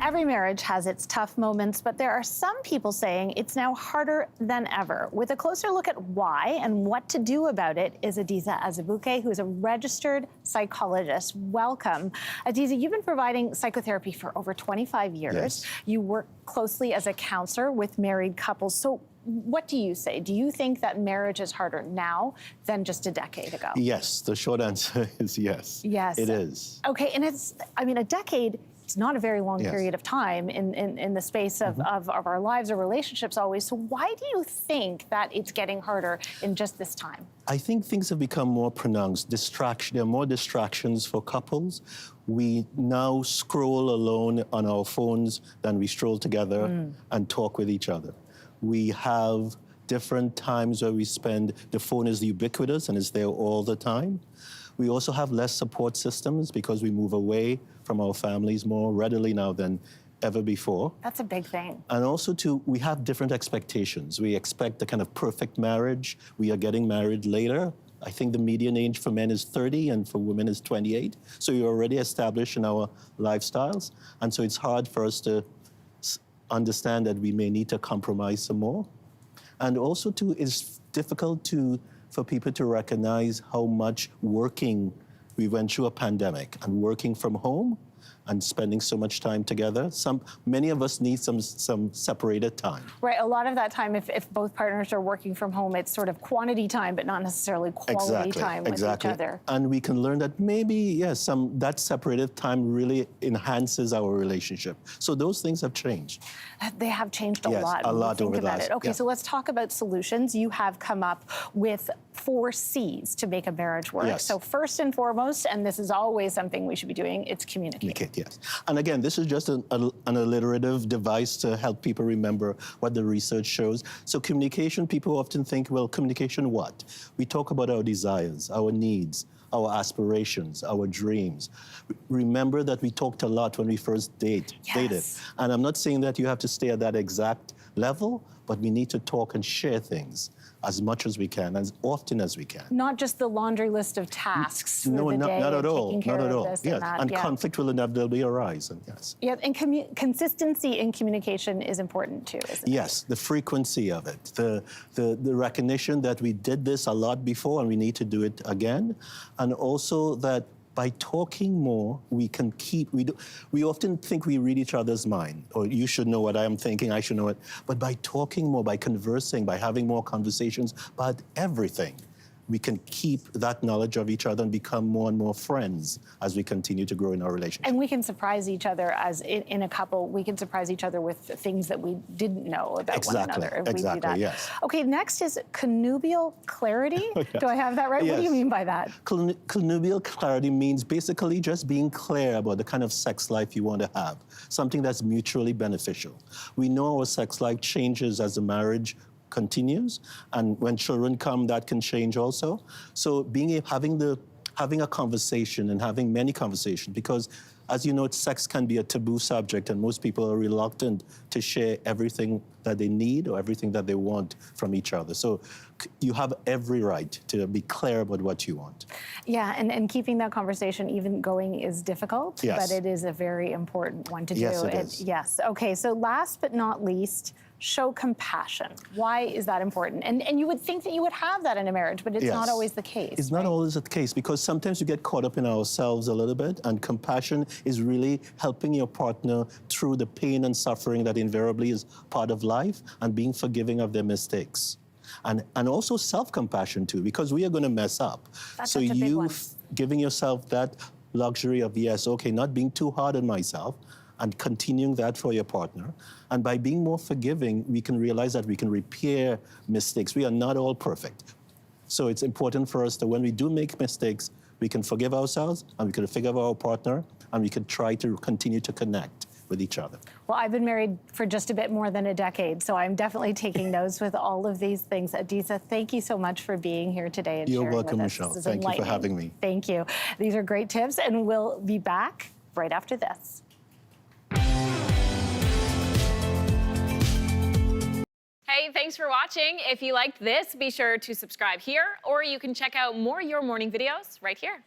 Every marriage has its tough moments, but there are some people saying it's now harder than ever. With a closer look at why and what to do about it is Adizah Azubuike, who is a registered psychologist. Welcome. Adizah, you've been providing psychotherapy for over 25 years. Yes. You work closely as a counselor with married couples. So what do you say? Do you think that marriage is harder now than just a decade ago? Yes, the short answer is yes. Yes. It is. Okay, and a decade, it's not a very long Yes. period of time in the space of our lives or relationships always. So why do you think that it's getting harder in just this time? I think things have become more pronounced. There are more distractions for couples. We now scroll alone on our phones than we stroll together and talk with each other. We have different times where we spend, the phone is ubiquitous and is there all the time. We also have less support systems because we move away from our families more readily now than ever before. That's a big thing. And also, too, we have different expectations. We expect the kind of perfect marriage. We are getting married later. I think the median age for men is 30 and for women is 28. So you're already established in our lifestyles. And so it's hard for us to understand that we may need to compromise some more. And also, too, it's difficult for people to recognize how much working, we went through a pandemic, and working from home and spending so much time together. Many of us need some separated time. Right, a lot of that time, if both partners are working from home, it's sort of quantity time, but not necessarily quality time with each other. And we can learn that maybe, yes, that separated time really enhances our relationship. So those things have changed. They have changed a Yes, lot. a lot over the about last. it. Okay, Yeah. so let's talk about solutions. You have come up with 4 C's to make a marriage work. Yes. So first and foremost, and this is always something we should be doing, it's communicate. Yes. And again, this is just an alliterative device to help people remember what the research shows. So communication, people often think, well, communication what? We talk about our desires, our needs, our aspirations, our dreams. Remember that we talked a lot when we first dated. And I'm not saying that you have to stay at that exact level, but we need to talk and share things as much as we can, as often as we can. Not just the laundry list of tasks No, for the day not at all. taking care Not at of all. this Yes. and that. And conflict will inevitably arise. And yes. Yeah, and consistency in communication is important too, isn't it? Yes, the frequency of it, the recognition that we did this a lot before and we need to do it again, and also that by talking more, we can we often think we read each other's mind, or you should know what I'm thinking, I should know it. But by talking more, by conversing, by having more conversations about everything, we can keep that knowledge of each other and become more and more friends as we continue to grow in our relationship. And we can surprise each other as in a couple. We can surprise each other with things that we didn't know about one another. If we do that. Yes. Okay, next is connubial clarity. Yes. Do I have that right? Yes. What do you mean by that? Connubial clarity means basically just being clear about the kind of sex life you want to have, something that's mutually beneficial. We know our sex life changes as the marriage continues, and when children come, that can change also. So having a conversation and having many conversations, because as you know, sex can be a taboo subject, and most people are reluctant to share everything that they need or everything that they want from each other. So you have every right to be clear about what you want. Yeah, and keeping that conversation even going is difficult, yes. but it is a very important one to do. Yes, it is. Yes, okay, so last but not least, show compassion. Why is that important? And you would think that you would have that in a marriage, but it's yes. not always the case. It's not always the case, because sometimes you get caught up in ourselves a little bit, and compassion is really helping your partner through the pain and suffering that invariably is part of life, and being forgiving of their mistakes. And also self-compassion too, because we are going to mess up. That's so such a big one. Giving yourself that luxury of, yes, okay, not being too hard on myself, and continuing that for your partner. And by being more forgiving, we can realize that we can repair mistakes. We are not all perfect. So it's important for us that when we do make mistakes, we can forgive ourselves, and we can forgive our partner, and we can try to continue to connect with each other. Well, I've been married for just a bit more than a decade, so I'm definitely taking notes with all of these things. Adizah, thank you so much for being here today and You're sharing welcome, with us. Michelle. Thank you for having me. Thank you. These are great tips, and we'll be back right after this. Hey, thanks for watching. If you liked this, be sure to subscribe here, or you can check out more Your Morning videos right here.